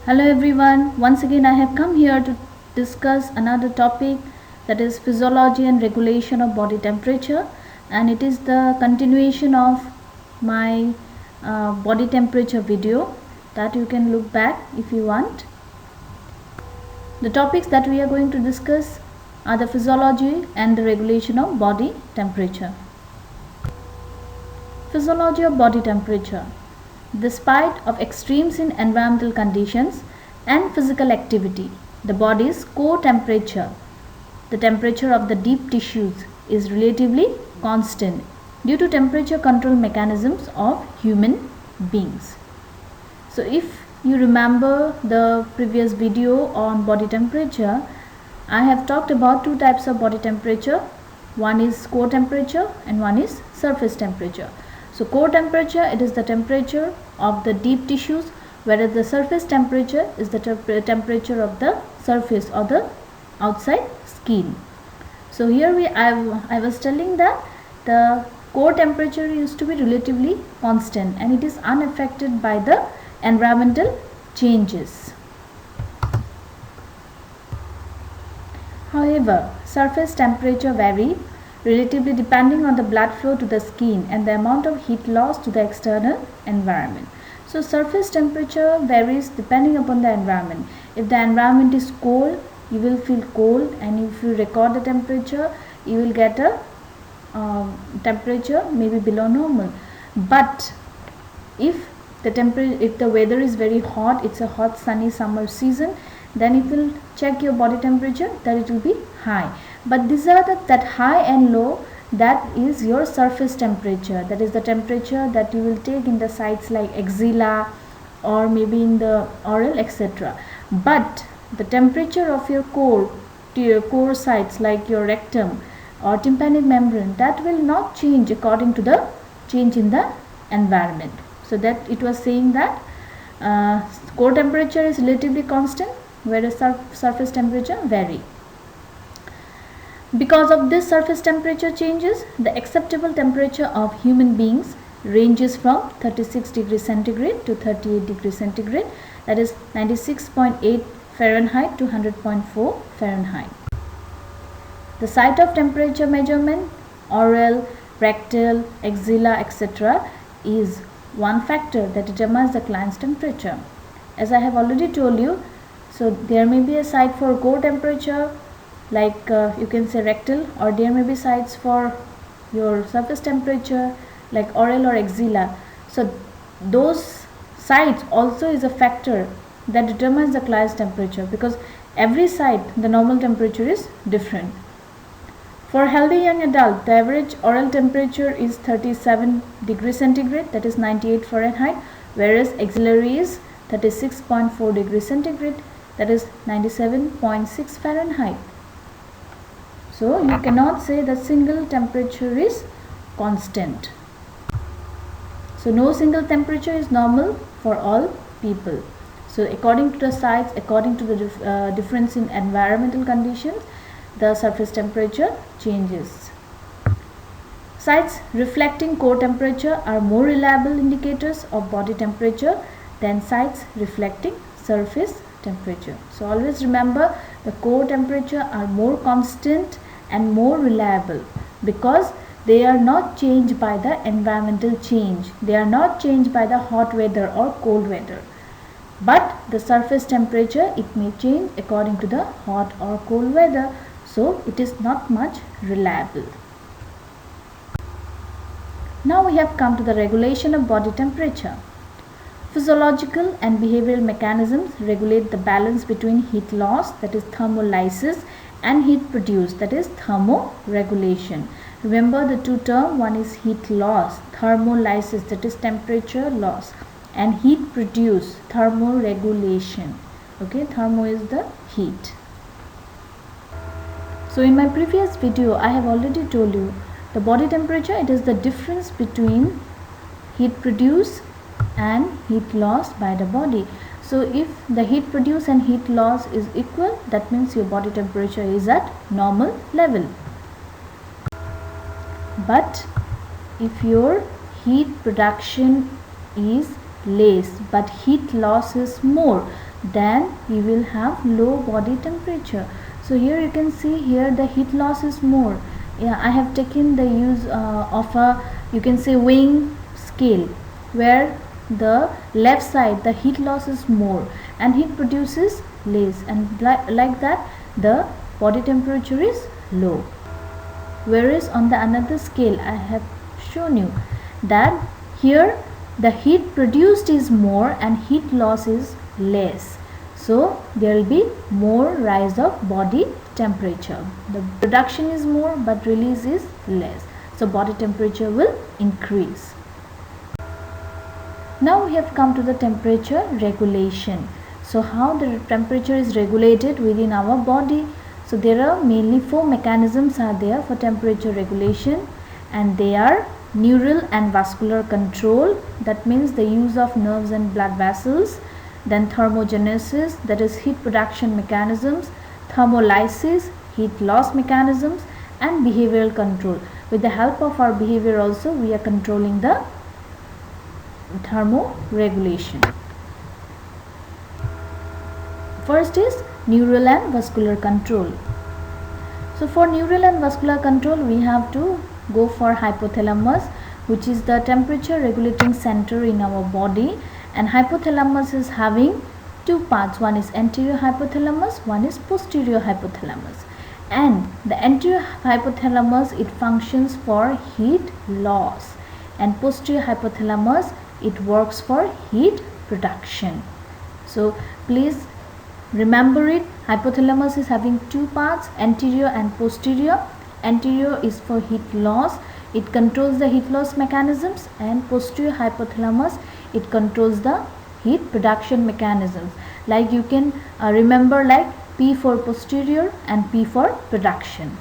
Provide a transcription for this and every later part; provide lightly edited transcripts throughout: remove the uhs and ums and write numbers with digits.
Hello everyone, once again I have come here to discuss another topic, that is physiology and regulation of body temperature, and it is the continuation of my body temperature video that you can look back if you want. The topics that we are going to discuss are the physiology and the regulation of body temperature. Physiology of body temperature. Despite of extremes in environmental conditions and physical activity, the body's core temperature, the temperature of the deep tissues, is relatively constant due to temperature control mechanisms of human beings. So if you remember the previous video on body temperature, I have talked about two types of body temperature. One is core temperature and one is surface temperature. So core temperature, it is the temperature of the deep tissues, whereas the surface temperature is the temperature of the surface or the outside skin. So here I was telling that the core temperature used to be relatively constant and it is unaffected by the environmental changes. However, surface temperature vary relatively depending on the blood flow to the skin and the amount of heat loss to the external environment. So surface temperature varies depending upon the environment. If the environment is cold, you will feel cold, and if you record the temperature, you will get a temperature maybe below normal. But if the weather is very hot, it's a hot sunny summer season, then it will check your body temperature that it will be high. But these are that high and low, that is your surface temperature, that is the temperature that you will take in the sites like axilla or maybe in the oral, etc. But the temperature of your core sites like your rectum or tympanic membrane, that will not change according to the change in the environment. So that it was saying that core temperature is relatively constant, whereas surface temperature vary. Because of this surface temperature changes, the acceptable temperature of human beings ranges from 36 degrees centigrade to 38 degrees centigrade, that is 96.8 Fahrenheit to 100.4 Fahrenheit. The site of temperature measurement, oral, rectal, axilla, etc., is one factor that determines the client's temperature. As I have already told you, so there may be a site for core temperature, like you can say rectal, or there may be sites for your surface temperature like oral or axilla. So those sites also is a factor that determines the client's temperature, because every site the normal temperature is different. For healthy young adult, the average oral temperature is 37 degrees centigrade, that is 98 Fahrenheit, whereas axillary is 36.4 degrees centigrade, that is 97.6 Fahrenheit. So you cannot say that single temperature is constant. So no single temperature is normal for all people. So according to the sites, according to the difference in environmental conditions, the surface temperature changes. Sites reflecting core temperature are more reliable indicators of body temperature than sites reflecting surface temperature. So always remember, the core temperature are more constant and more reliable because they are not changed by the environmental change. They are not changed by the hot weather or cold weather. But the surface temperature, it may change according to the hot or cold weather, so it is not much reliable. Now we have come to the regulation of body temperature. Physiological and behavioral mechanisms regulate the balance between heat loss, that is thermolysis, and heat produced, that is thermoregulation. Remember the two terms, one is heat loss, thermolysis, that is temperature loss, and heat produced, thermoregulation. Okay, thermo is the heat. So in my previous video, I have already told you the body temperature, it is the difference between heat produced and heat lost by the body. So if the heat produced and heat loss is equal, that means your body temperature is at normal level. But if your heat production is less, but heat loss is more, then you will have low body temperature. So here you can see here the heat loss is more. Yeah, I have taken the use of a, you can say, weighing scale, where the left side the heat loss is more and heat produces less, and like that the body temperature is low. Whereas on the another scale I have shown you that here the heat produced is more and heat loss is less, so there will be more rise of body temperature. The production is more but release is less, so body temperature will increase. Now we have come to the temperature regulation. So how the temperature is regulated within our body? So there are mainly 4 mechanisms are there for temperature regulation, and they are neural and vascular control, that means the use of nerves and blood vessels, then thermogenesis, that is heat production mechanisms, thermolysis, heat loss mechanisms, and behavioral control. With the help of our behavior also we are controlling the thermoregulation. First is neural and vascular control. So for neural and vascular control we have to go for hypothalamus, which is the temperature regulating center in our body, and hypothalamus is having 2 parts. One is anterior hypothalamus, one is posterior hypothalamus. And the anterior hypothalamus, it functions for heat loss, and posterior hypothalamus, it works for heat production. So please remember it, hypothalamus is having 2 parts, anterior and posterior. Anterior is for heat loss, it controls the heat loss mechanisms, and posterior hypothalamus, it controls the heat production mechanisms. Like you can remember like P for posterior and P for production.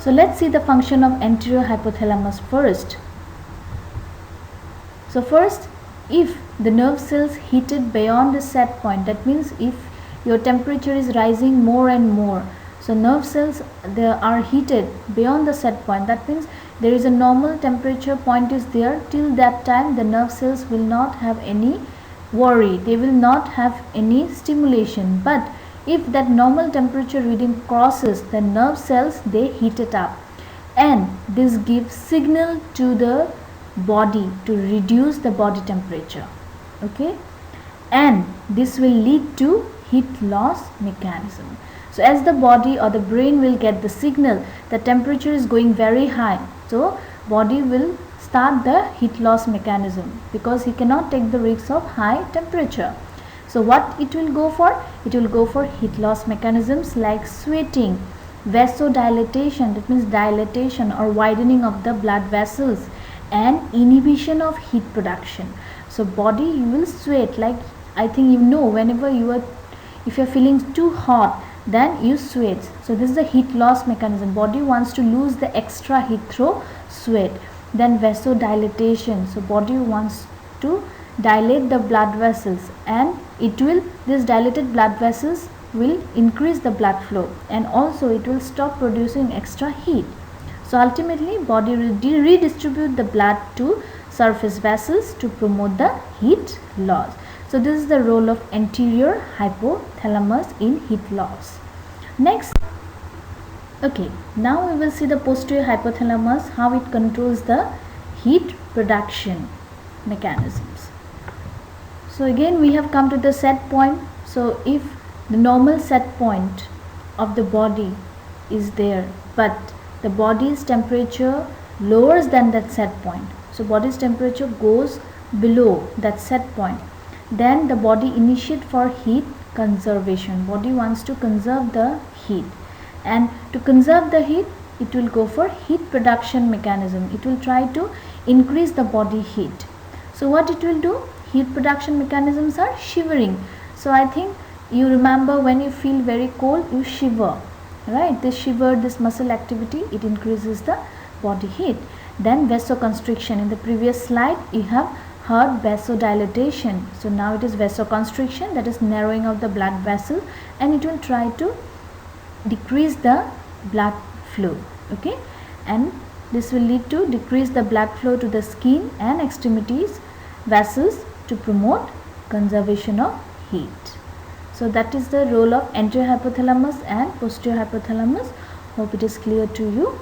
So let's see the function of anterior hypothalamus first. So first, if the nerve cells heated beyond a set point, that means if your temperature is rising more and more, so nerve cells, they are heated beyond the set point, that means there is a normal temperature point is there. Till that time the nerve cells will not have any worry, they will not have any stimulation. But if that normal temperature reading crosses, the nerve cells, they heat it up, and this gives signal to the body to reduce the body temperature. Okay, and this will lead to heat loss mechanism. So as the body or the brain will get the signal the temperature is going very high, so body will start the heat loss mechanism, because he cannot take the risks of high temperature. So what it will go for? It will go for heat loss mechanisms like sweating, vasodilatation, that means dilatation or widening of the blood vessels, and inhibition of heat production. So body, you will sweat, like I think you know, whenever you are, if you are feeling too hot, then you sweat. So this is the heat loss mechanism. Body wants to lose the extra heat through sweat. Then vasodilatation, so body wants to dilate the blood vessels, and it will, this dilated blood vessels will increase the blood flow, and also it will stop producing extra heat. So ultimately body will redistribute the blood to surface vessels to promote the heat loss. So this is the role of anterior hypothalamus in heat loss. Next, okay, now we will see the posterior hypothalamus, how it controls the heat production mechanisms. So again we have come to the set point. So if the normal set point of the body is there, but the body's temperature lowers than that set point, so body's temperature goes below that set point, then the body initiate for heat conservation. Body wants to conserve the heat, and to conserve the heat it will go for heat production mechanism. It will try to increase the body heat. So what it will do? Heat production mechanisms are shivering. So I think you remember when you feel very cold, you shiver, right? This shiver, this muscle activity, it increases the body heat. Then vasoconstriction. In the previous slide you have heard vasodilatation. So now it is vasoconstriction, that is narrowing of the blood vessel, and it will try to decrease the blood flow. Okay, and This will lead to decrease the blood flow to the skin and extremities vessels to promote conservation of heat. So that is the role of anterior hypothalamus and posterior hypothalamus. Hope it is clear to you.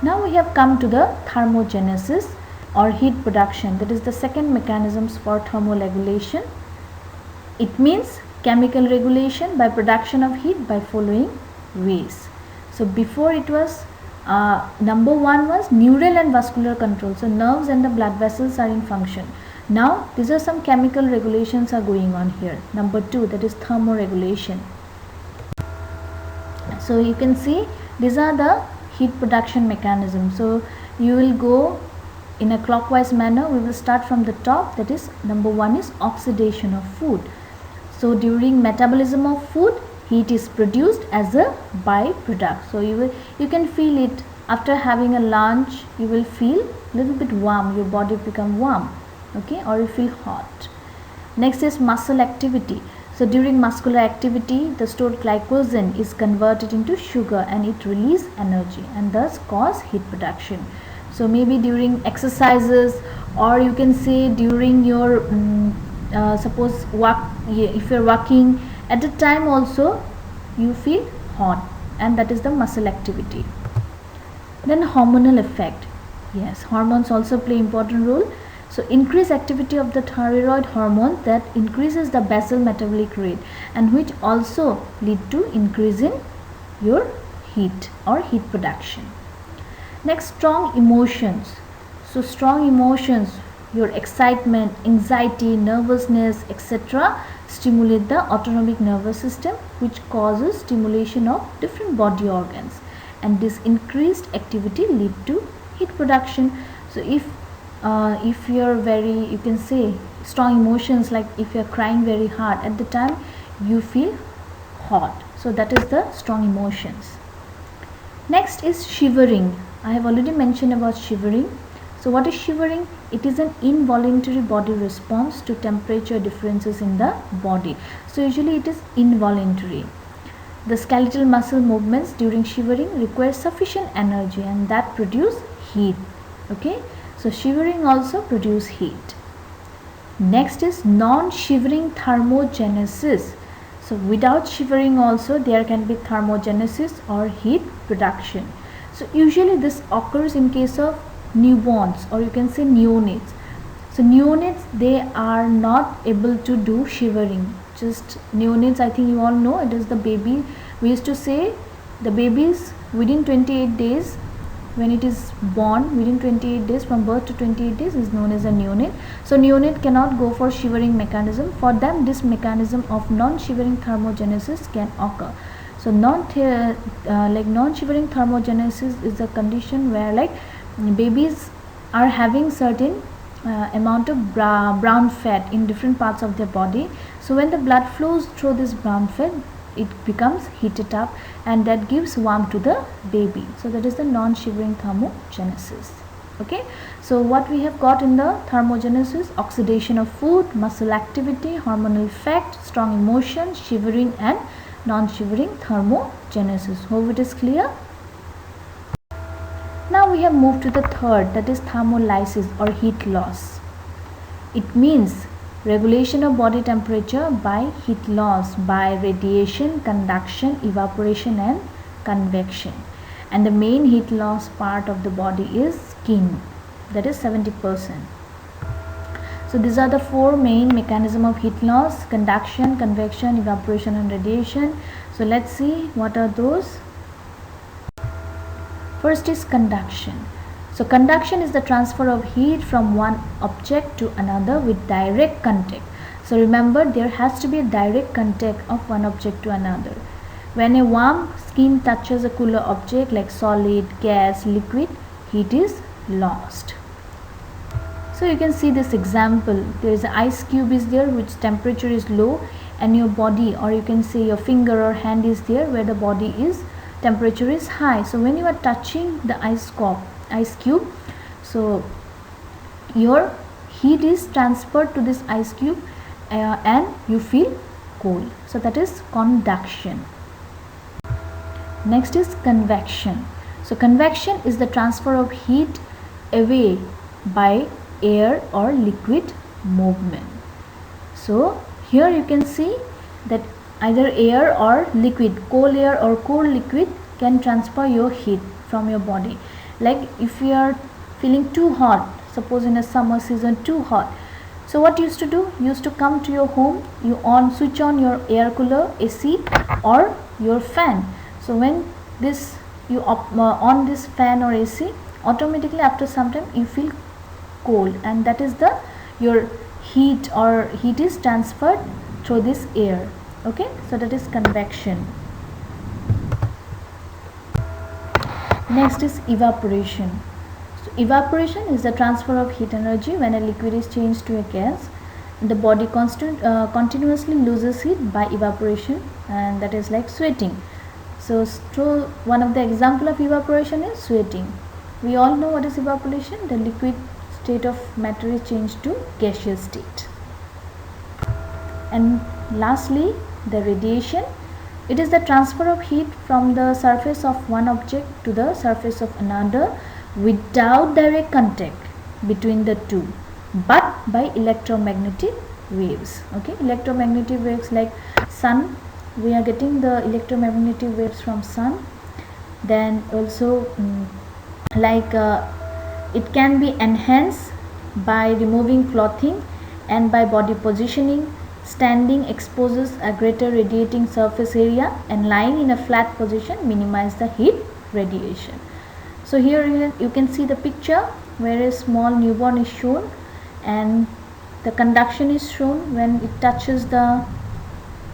Now we have come to the thermogenesis or heat production. That is the second mechanisms for thermoregulation. It means chemical regulation by production of heat by following ways. So before it was number one was neural and vascular control. So nerves and the blood vessels are in function. Now these are some chemical regulations are going on here. Number two, that is thermoregulation. So you can see these are the heat production mechanisms. So you will go in a clockwise manner. We will start from the top. That is number one is oxidation of food. So during metabolism of food, heat is produced as a byproduct. So you can feel it after having a lunch. You will feel little bit warm. Your body become warm, okay, or you feel hot. Next is muscle activity. So during muscular activity, the stored glycogen is converted into sugar and it releases energy and thus cause heat production. So maybe during exercises, or you can say during your suppose if you're walking, at the time also you feel hot, and that is the muscle activity. Then hormonal effect. Yes, hormones also play important role. So increased activity of the thyroid hormone that increases the basal metabolic rate and which also lead to increase in your heat or heat production. Next, strong emotions. So strong emotions, your excitement, anxiety, nervousness, etc. stimulate the autonomic nervous system, which causes stimulation of different body organs, and this increased activity lead to heat production. So if you are very, you can say strong emotions, like if you are crying very hard, at the time you feel hot. So that is the strong emotions. Next is shivering. I have already mentioned about shivering. So what is shivering? It is an involuntary body response to temperature differences in the body. So usually it is involuntary. The skeletal muscle movements during shivering require sufficient energy and that produce heat. Okay, so shivering also produce heat. Next is non-shivering thermogenesis. So without shivering also there can be thermogenesis or heat production. So usually this occurs in case of newborns, or you can say neonates. So neonates, they are not able to do shivering. Just neonates, I think you all know, it is the baby. We used to say the babies within 28 days, when it is born, within 28 days, from birth to 28 days is known as a neonate. So neonate cannot go for shivering mechanism. For them this mechanism of non-shivering thermogenesis can occur. So non-shivering thermogenesis is a condition where like babies are having certain amount of brown fat in different parts of their body. So when the blood flows through this brown fat, it becomes heated up and that gives warmth to the baby. So that is the non-shivering thermogenesis. Okay, so what we have got in the thermogenesis: oxidation of food, muscle activity, hormonal effect, strong emotion, shivering and non-shivering thermogenesis. Hope it is clear. Now we have moved to the third, that is thermolysis or heat loss. It means regulation of body temperature by heat loss by radiation, conduction, evaporation and convection. And the main heat loss part of the body is skin, that is 70%. So these are the four main mechanisms of heat loss: conduction, convection, evaporation and radiation. So let's see what are those. First is conduction. So conduction is the transfer of heat from one object to another with direct contact. So remember, there has to be a direct contact of one object to another. When a warm skin touches a cooler object like solid, gas, liquid, heat is lost. So you can see this example. There is an ice cube is there which temperature is low, and your body, or you can say your finger or hand, is there where the body is temperature is high. So when you are touching the ice cube, so your heat is transferred to this ice cube and you feel cold. So that is conduction. Next is convection. So convection is the transfer of heat away by air or liquid movement. So here you can see that either air or liquid, cold air or cold liquid can transfer your heat from your body. Like if you are feeling too hot, suppose in a summer season too hot, so what you used to do, you used to come to your home, you switch on your air cooler, AC or your fan. So when this you on this fan or AC, automatically after some time you feel cold, and that is the your heat is transferred through this air. Okay, so that is convection. Next is evaporation. So evaporation is the transfer of heat energy when a liquid is changed to a gas. The body continuously loses heat by evaporation, and that is like sweating. So one of the example of evaporation is sweating. We all know what is evaporation. The liquid state of matter is changed to gaseous state. And lastly, the radiation. It is the transfer of heat from the surface of one object to the surface of another without direct contact between the two, but by electromagnetic waves. Okay, electromagnetic waves like sun, we are getting the electromagnetic waves from sun. Then also it can be enhanced by removing clothing and by body positioning. Standing exposes a greater radiating surface area, and lying in a flat position minimize the heat radiation. So here you can see the picture where a small newborn is shown, and the conduction is shown when it touches the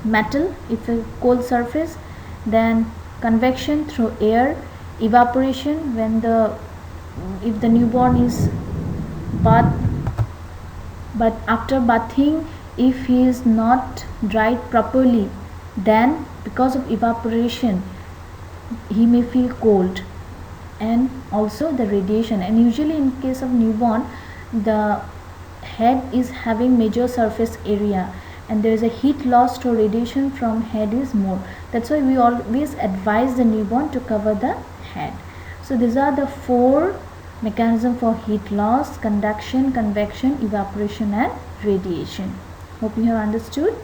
metal, if a cold surface. Then convection through air, evaporation when if the newborn is bathed, but after bathing, if he is not dried properly, then because of evaporation he may feel cold. And also the radiation, and usually in case of newborn, the head is having major surface area, and there is a heat loss to radiation from head is more. That's why we always advise the newborn to cover the head. So these are the 4 mechanisms for heat loss: conduction, convection, evaporation and radiation. Hope you have understood.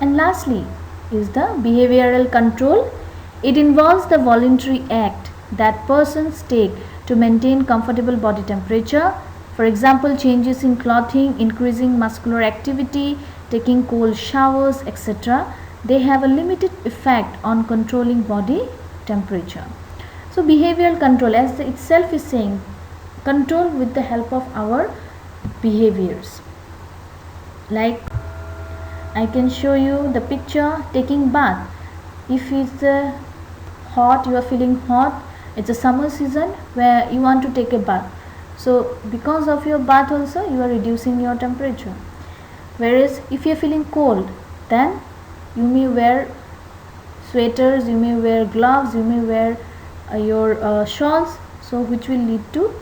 And lastly is the behavioral control. It involves the voluntary act that persons take to maintain comfortable body temperature. For example, changes in clothing, increasing muscular activity, taking cold showers, etc. They have a limited effect on controlling body temperature. So behavioral control, as itself is saying, control with the help of our behaviors. Like I can show you the picture taking bath. If it's hot, you are feeling hot, it's a summer season where you want to take a bath. So because of your bath also you are reducing your temperature. Whereas if you are feeling cold, then you may wear sweaters, you may wear gloves, you may wear your shawls, so which will lead to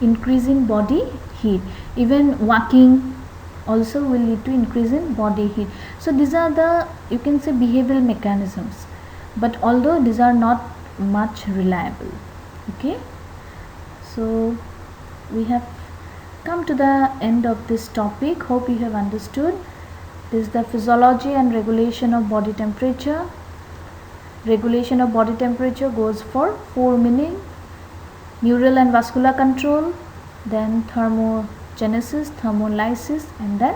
increasing body heat. Even walking also will lead to increase in body heat. So these are the, you can say, behavioral mechanisms, but although these are not much reliable. Okay, so we have come to the end of this topic. Hope you have understood. This is the physiology and regulation of body temperature. Regulation of body temperature goes for 4 meaning: neural and vascular control, then thermogenesis, thermolysis, and then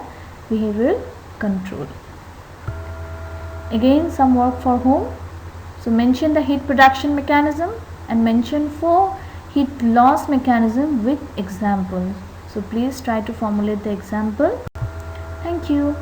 behavioral control. Again, some work for home. So mention the heat production mechanism and mention 4 heat loss mechanism with examples. So please try to formulate the example. Thank you.